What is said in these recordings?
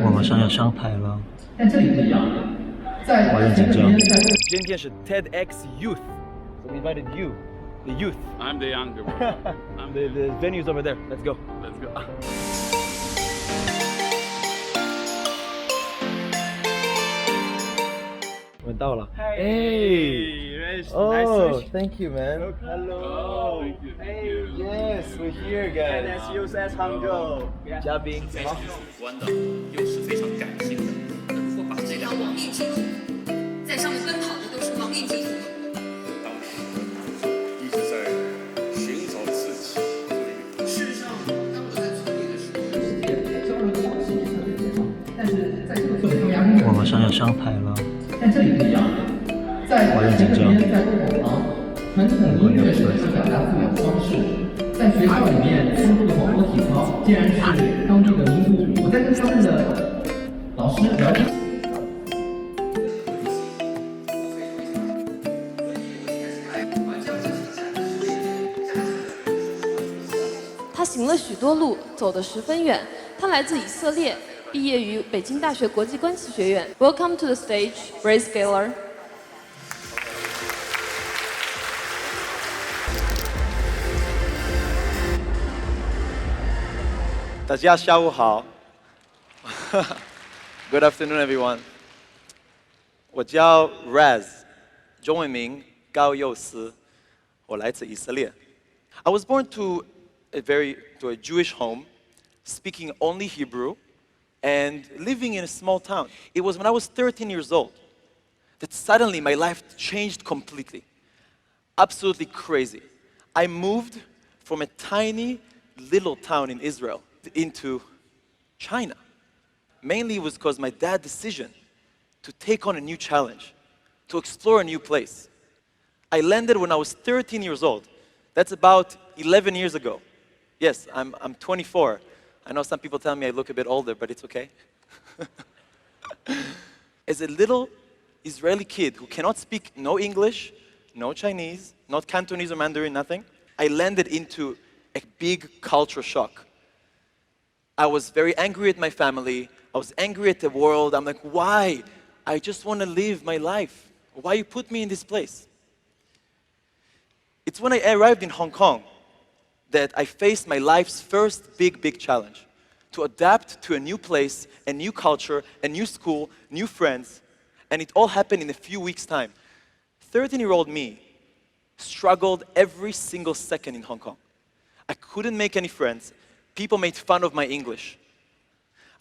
我马上要上台了，但这里不一样，我很紧张。今天是 TEDxYouth, so we invited you, the youth. I'm the younger one. The venue's over there. Let's go. Let's go. 我们到了。 Hey, Rich, nice to Oh, meet you. thank you, man. Hello. Oh, thank you, thank Hey, you. yes, we're here, guys. TEDxYouth at Hangzhou. 嘉宾，好。关的，又是非常感性的。如果把这条亡命之途，在上面奔跑的都是亡命之徒。当时一直在寻找自己。事实上，当我在创业的时候，交流的方式也特别美好，但是在这个过程中压根我马上要上台了，但这里不一样，在前这边在工厂旁，传统音乐是他表达自我的方式，在学校里面丰富的广播体操，竟然是当地的民族舞。我在跟他们的老师聊天。他行了许多路，走得十分远。他来自以色列，毕业于北京大学国际关系学院。Welcome to the stage, Brace Gaylor. 大家下午好。Good afternoon, everyone. 我叫 Raz， 中文名高佑思，我来自以色列。I was born to a Jewish home, speaking only Hebrew, and living in a small town. It was when I was 13 years old that suddenly my life changed completely. Absolutely crazy. I moved from a tiny little town in Israel into China. Mainly it was because my dad's decision to take on a new challenge, to explore a new place. I landed when I was 13 years old. That's about 11 years ago. Yes, I'm 24. I know some people tell me I look a bit older, but it's okay. As a little Israeli kid who cannot speak no English, no Chinese, not Cantonese or Mandarin, nothing, I landed into a big culture shock. I was very angry at my family. I was angry at the world. I'm like, why? I just want to live my life. Why you put me in this place? It's when I arrived in Hong Kong that I faced my life's first big challenge. To adapt to a new place, a new culture, a new school, new friends. And it all happened in a few weeks' time. 13-year-old me struggled every single second in Hong Kong. I couldn't make any friends. People made fun of my English.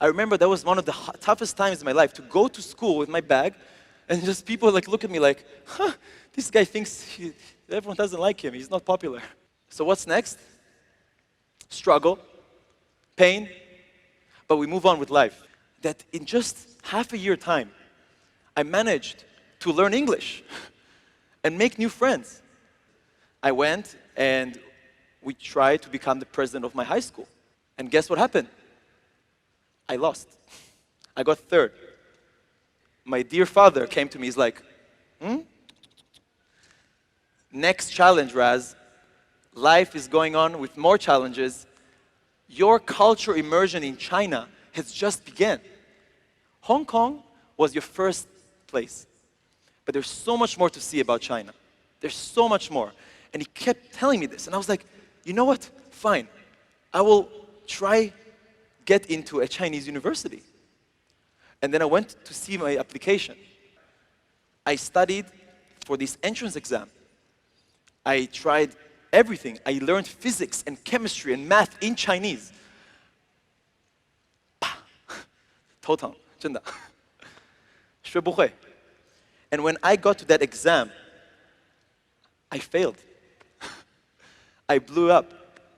I remember that was one of the toughest times in my life, to go to school with my bag and just people like look at me like, this guy thinks everyone doesn't like him, he's not popular. So what's next? Struggle, pain, but we move on with life. That in just half a year time, I managed to learn English and make new friends. I went and we tried to become the president of my high school. And guess what happened? I lost. I got third. My dear father came to me, he's like, Next challenge, Raz. Life is going on with more challenges. Your culture immersion in China has just begun. Hong Kong was your first place. But there's so much more to see about China. There's so much more. And he kept telling me this. And I was like, you know what? Fine. I will try get into a Chinese university. And then I went to see my application. I studied for this entrance exam. I tried everything. I learned physics and chemistry and math in Chinese. 头疼，真的，学不会。And when I got to that exam, I failed. I blew up.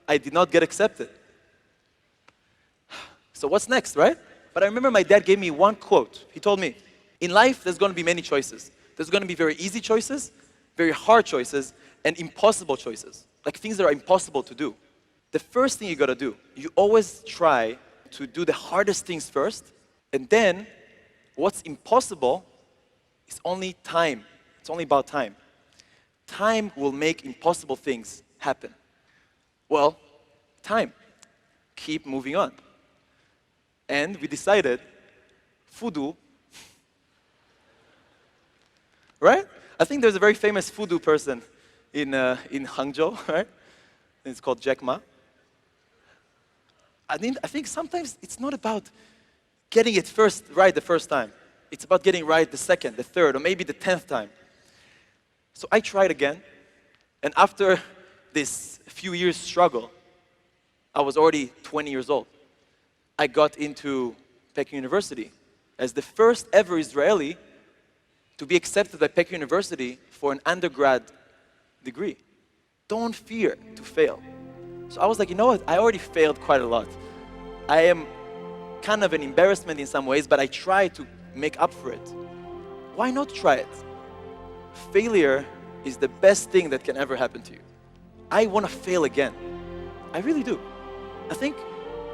I did not get accepted. So what's next, right? But I remember my dad gave me one quote. He told me, in life, there's going to be many choices. There's going to be very easy choices, very hard choices, and impossible choices. Like things that are impossible to do. The first thing you got to do, you always try to do the hardest things first, and then what's impossible is only time. It's only about time. Time will make impossible things happen. Well, time. Keep moving on. And we decided voodoo. Right? I think there's a very famous voodoo person in Hangzhou, right? It's called Jack Ma. I think sometimes it's not about getting it right the first time. It's about getting right the second, the third, or maybe the 10th time. So I tried again, and after this few years struggle, I was already 20 years old. I got into Peking University as the first ever Israeli to be accepted by Peking University for an undergrad degree. Don't fear to fail. So I was like, you know what? I already failed quite a lot. I am kind of an embarrassment in some ways, but I try to make up for it. Why not try it? Failure is the best thing that can ever happen to you. I want to fail again. I really do. I think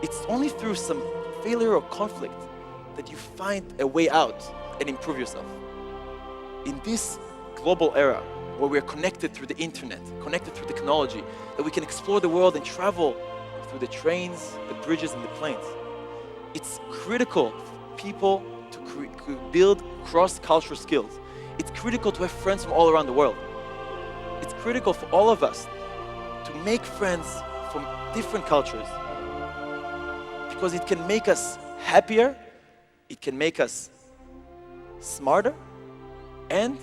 it's only through some failure or conflict that you find a way out and improve yourself. In this global era, where we're connected through the internet, connected through technology, that we can explore the world and travel through the trains, the bridges, and the planes. It's critical for people to build cross-cultural skills. It's critical to have friends from all around the world. It's critical for all of us to make friends from different cultures, because it can make us happier, it can make us smarter, and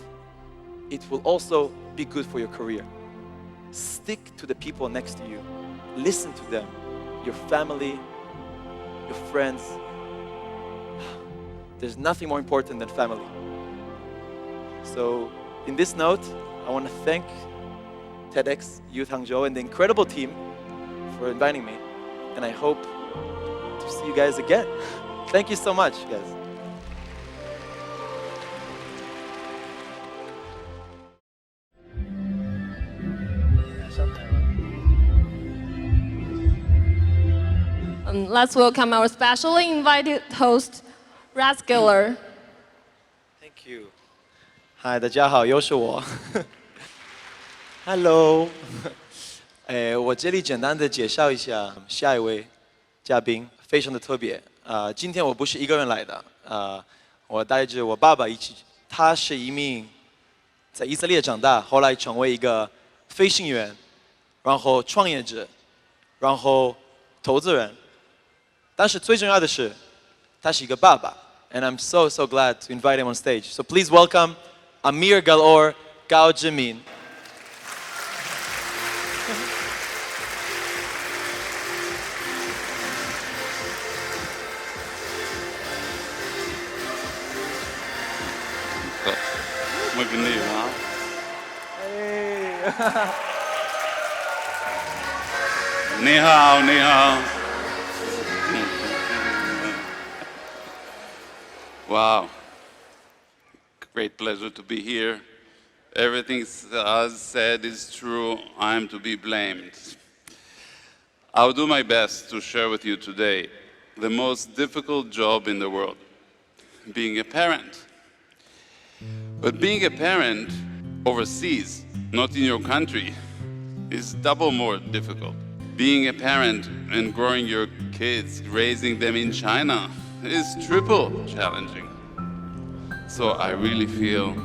it will also be good for your career. Stick to the people next to you. Listen to them, your family, your friends. There's nothing more important than family. So, in this note, I want to thank TEDxYouth Hangzhou and the incredible team for inviting me. And I hope to see you guys again. Thank you so much, guys. Let's welcome our specially invited host, Raskiller. Thank you. Hi, 大家好，又是我。Hello. 我这里简单的介绍一下下一位嘉宾，非常的特别。今天我不是一个人来的，我带着我爸爸一起。他是一名在以色列长大，后来成为一个飞行员，然后创业者，然后投资人。但是最重要的是，他是一个爸爸。And I'm so glad to invite him on stage. So please welcome Amir Galor Gao Jimin. מגניב, ני האו, ני האו. Wow. Great pleasure to be here. Everything Saz said is true. I am to be blamed. I'll do my best to share with you today the most difficult job in the world, being a parent. But being a parent overseas, not in your country, is double more difficult. Being a parent and growing your kids, raising them in China, is triple challenging. So I really feel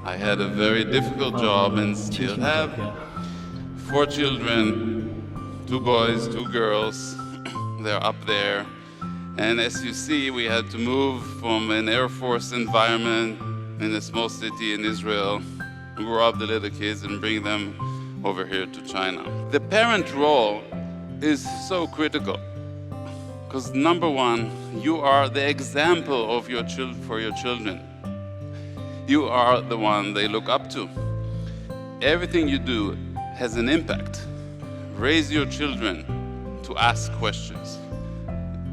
I had a very difficult job and still have 4 children, 2 boys, 2 girls. They're up there. And as you see, we had to move from an Air Force environment in a small city in Israel, grow up the little kids and bring them over here to China. The parent role is so critical. Because number one, you are the example of your for your children. You are the one they look up to. Everything you do has an impact. Raise your children to ask questions.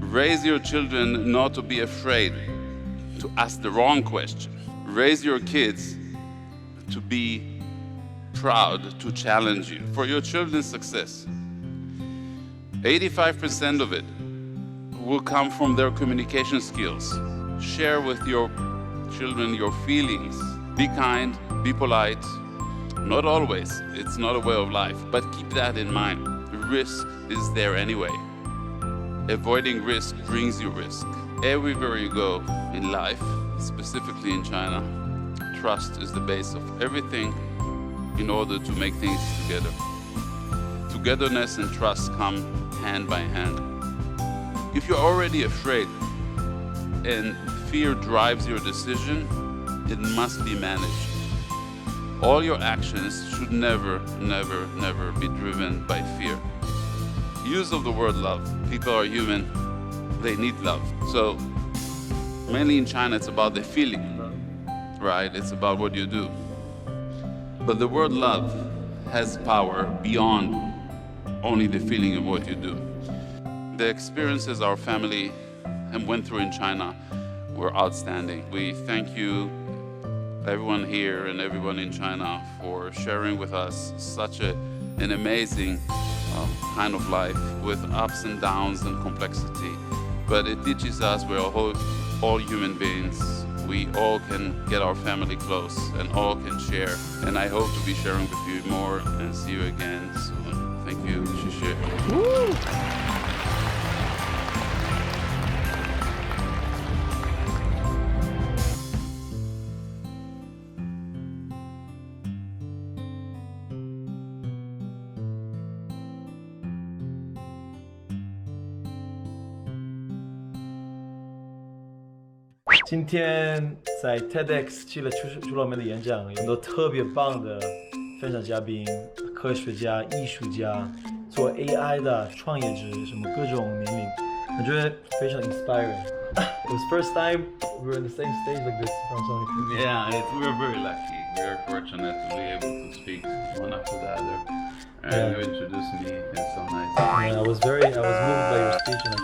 Raise your children not to be afraid to ask the wrong question. Raise your kids to be proud to challenge you. For your children's success, 85% of it will come from their communication skills. Share with your children your feelings. Be kind, be polite. Not always, it's not a way of life, but keep that in mind. Risk is there anyway. Avoiding risk brings you risk. Everywhere you go, in life, specifically in China, trust is the base of everything in order to make things together. Togetherness and trust come hand by hand. If you're already afraid and fear drives your decision, it must be managed. All your actions should never be driven by fear. Use of the word love. People are human, they need love. So mainly in China it's about the feeling, right? It's about what you do. But the word love has power beyond only the feeling of what you do. The experiences our family went through in China were outstanding. We thank you, everyone here and everyone in China, for sharing with us such an amazing kind of life with ups and downs and complexity. But it teaches us we're all human beings. We all can get our family close and all can share. And I hope to be sharing with you more and see you again soon. Thank you. 谢谢。今天在 TEDx 出了我们的演讲，有很多特别棒的分享嘉宾，科学家、艺术家，做 AI 的创业者，什么各种年龄，我觉得非常 inspiring. It was first time we were in the same stage like this. Yeah, we're very lucky. We are fortunate to be able to speak one after the other. And you introduced me. It's so nice. Yeah, I was moved by your speech, and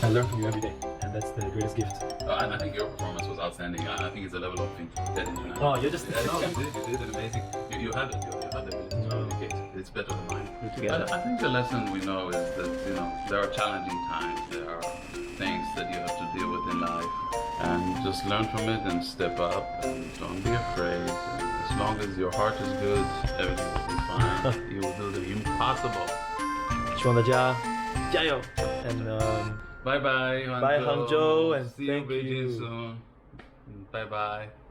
I learn from you every day. That's the greatest gift. And I think your performance was outstanding. I think it's a level of that international. Oh, you're just... No, you did an amazing... You had the ability to communicate. It's better than mine. But I think the lesson we know is that, there are challenging times. There are things that you have to deal with in life. And just learn from it and step up. And don't be afraid. And as long as your heart is good, everything will be fine. You will do the impossible. 希望大家加油 and Bye bye, Hangzhou. Bye, Hangzhou, and see you in thank Beijing you. soon. Bye bye.